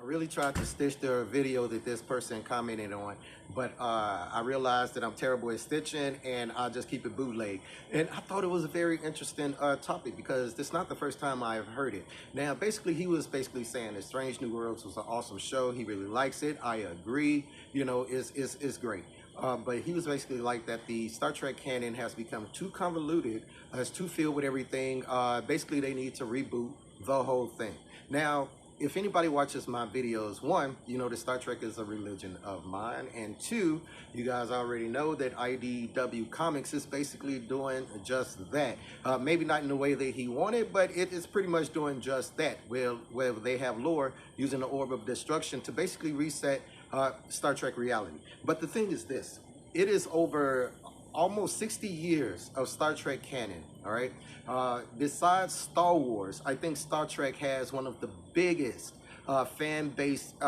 really tried to stitch the video that this person commented on, but I realized that I'm terrible at stitching and I'll just keep it bootleg. And I thought it was a very interesting topic because it's not the first time I've heard it. Now, basically, he was basically saying that Strange New Worlds was an awesome show. He really likes it. I agree. You know, it's great. But he was basically like that the Star Trek canon has become too convoluted, it's too filled with everything. Basically, they need to reboot the whole thing. Now, if anybody watches my videos, one, you know that Star Trek is a religion of mine, and two, you guys already know that IDW Comics is basically doing just that. Maybe not in the way that he wanted, but it is pretty much doing just that, where they have lore using the Orb of Destruction to basically reset Star Trek reality. But the thing is this, it is over almost 60 years of Star Trek canon, all right? Besides Star Wars, I think Star Trek has one of the biggest fan-based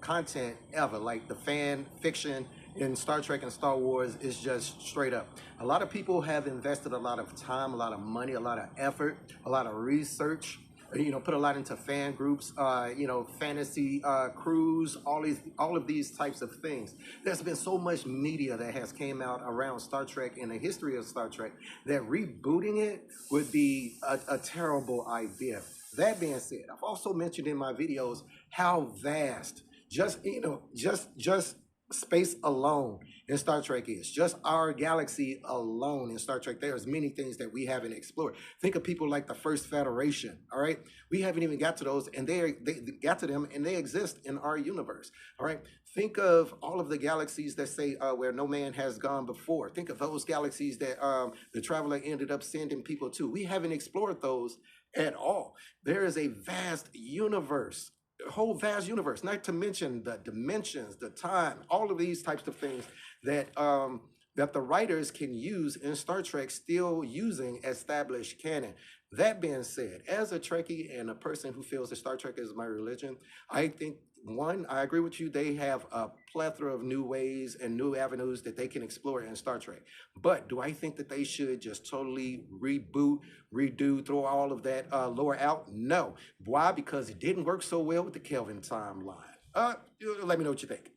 content ever. Like the fan fiction in Star Trek and Star Wars is just straight up. A lot of people have invested a lot of time, a lot of money, a lot of effort, a lot of research, you know, put a lot into fan groups, you know, fantasy crews, all of these types of things. There's been so much media that has came out around Star Trek and the history of Star Trek that rebooting it would be a terrible idea. That being said, I've also mentioned in my videos how vast just space alone in Star Trek is. Just our galaxy alone in Star Trek, there's many things that we haven't explored. Think of people like the First Federation, all right? We haven't even got to those, and they got to them, and they exist in our universe, all right? Think of all of the galaxies that say where no man has gone before. Think of those galaxies that the Traveler ended up sending people to. We haven't explored those at all. There is a vast universe, a whole vast universe, not to mention the dimensions, the time, all of these types of things that that the writers can use in Star Trek, still using established canon. That being said, as a Trekkie and a person who feels that Star Trek is my religion, I think, one, I agree with you, they have a plethora of new ways and new avenues that they can explore in Star Trek. But do I think that they should just totally reboot, redo, throw all of that lore out? No. Why? Because it didn't work so well with the Kelvin timeline. Let me know what you think.